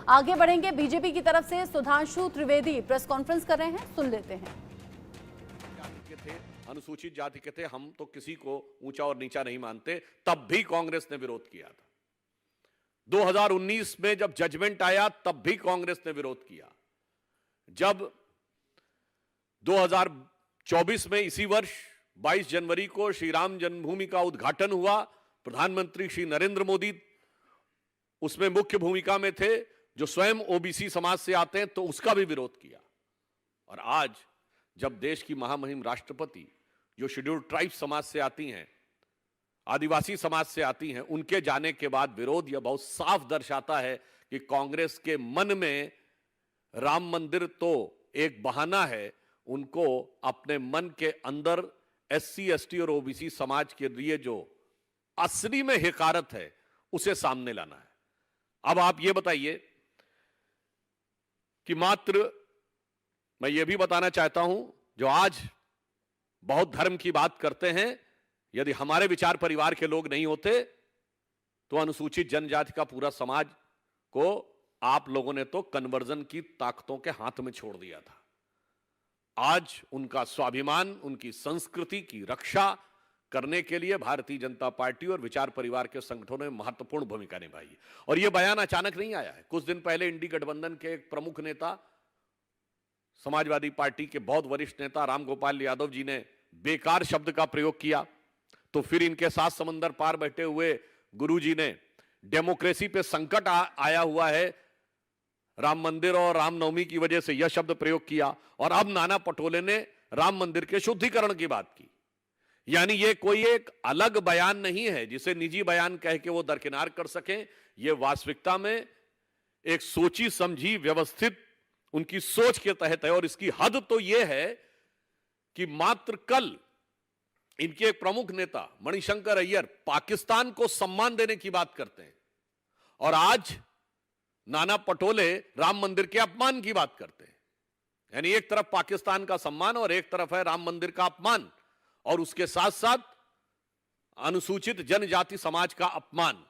आगे बढ़ेंगे। बीजेपी की तरफ से सुधांशु त्रिवेदी प्रेस कॉन्फ्रेंस कर रहे हैं, सुन लेते हैं। अनुसूचित जाति के थे, हम तो किसी को ऊंचा और नीचा नहीं मानते, तब भी कांग्रेस ने विरोध किया था। 2019 में जब जजमेंट आया तब भी कांग्रेस ने विरोध किया। जब 2024 में इसी वर्ष 22 जनवरी को श्री राम जन्मभूमि का उद्घाटन हुआ, प्रधानमंत्री श्री नरेंद्र मोदी उसमें मुख्य भूमिका में थे, जो स्वयं ओबीसी समाज से आते हैं, तो उसका भी विरोध किया। और आज जब देश की महामहिम राष्ट्रपति जो शेड्यूल्ड ट्राइब समाज से आती हैं, आदिवासी समाज से आती हैं, उनके जाने के बाद विरोध यह बहुत साफ दर्शाता है कि कांग्रेस के मन में राम मंदिर तो एक बहाना है, उनको अपने मन के अंदर एससी, एसटी और ओबीसी समाज के लिए जो असली में हिकारत है उसे सामने लाना है। अब आप ये बताइए कि मात्र मैं ये भी बताना चाहता हूं, जो आज बहुत धर्म की बात करते हैं, यदि हमारे विचार परिवार के लोग नहीं होते तो अनुसूचित जनजाति का पूरा समाज को आप लोगों ने तो कन्वर्जन की ताकतों के हाथ में छोड़ दिया था। आज उनका स्वाभिमान, उनकी संस्कृति की रक्षा करने के लिए भारतीय जनता पार्टी और विचार परिवार के संगठनों ने महत्वपूर्ण भूमिका निभाई। और यह बयान अचानक नहीं आया है। कुछ दिन पहले इंडी गठबंधन के एक प्रमुख नेता, समाजवादी पार्टी के बहुत वरिष्ठ नेता रामगोपाल यादव जी ने बेकार शब्द का प्रयोग किया, तो फिर इनके साथ समंदर पार बैठे हुए गुरुजी ने डेमोक्रेसी पे संकट आया हुआ है, राम मंदिर और रामनवमी की वजह से यह शब्द प्रयोग किया, और अब नाना पटोले ने राम मंदिर के शुद्धिकरण की बात की। यानी यह कोई एक अलग बयान नहीं है जिसे निजी बयान कह के वो दरकिनार कर सकें। यह वास्तविकता में एक सोची समझी व्यवस्थित उनकी सोच के तहत है। और इसकी हद तो यह है कि मात्र कल इनके एक प्रमुख नेता मणिशंकर अय्यर पाकिस्तान को सम्मान देने की बात करते हैं, और आज नाना पटोले राम मंदिर के अपमान की बात करते हैं। यानी एक तरफ पाकिस्तान का सम्मान और एक तरफ है राम मंदिर का अपमान, और उसके साथ साथ अनुसूचित जनजाति समाज का अपमान।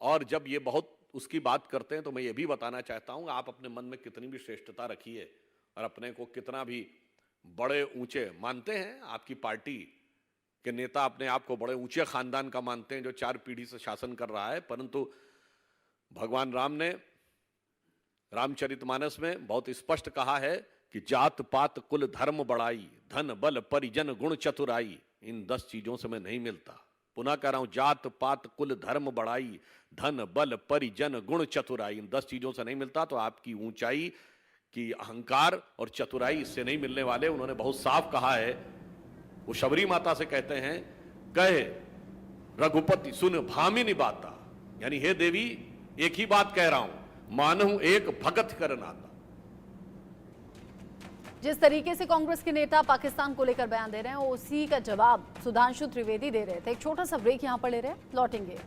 और जब ये बहुत उसकी बात करते हैं तो मैं ये भी बताना चाहता हूं, आप अपने मन में कितनी भी श्रेष्ठता रखिए और अपने को कितना भी बड़े ऊंचे मानते हैं, आपकी पार्टी के नेता अपने आप को बड़े ऊंचे खानदान का मानते हैं जो 4 पीढ़ी से शासन कर रहा है, परंतु भगवान राम ने रामचरितमानस में बहुत स्पष्ट कहा है कि जात पात कुल धर्म बड़ाई, धन बल परिजन गुण चतुराई, इन 10 चीजों से मैं नहीं मिलता। पुनः कह रहा हूं, जात पात कुल धर्म बड़ाई, धन बल परिजन गुण चतुराई, इन 10 चीजों से नहीं मिलता। तो आपकी ऊंचाई की अहंकार और चतुराई इससे नहीं मिलने वाले। उन्होंने बहुत साफ कहा है, वो शबरी माता से कहते हैं, कहे रघुपति सुन भामिनी बाता, यानी हे देवी एक ही बात कह रहा हूं, मानहु एक भगत कर नाता। जिस तरीके से कांग्रेस के नेता पाकिस्तान को लेकर बयान दे रहे हैं, उसी का जवाब सुधांशु त्रिवेदी दे रहे थे। एक छोटा सा ब्रेक यहां पर ले रहे हैं, लौटेंगे।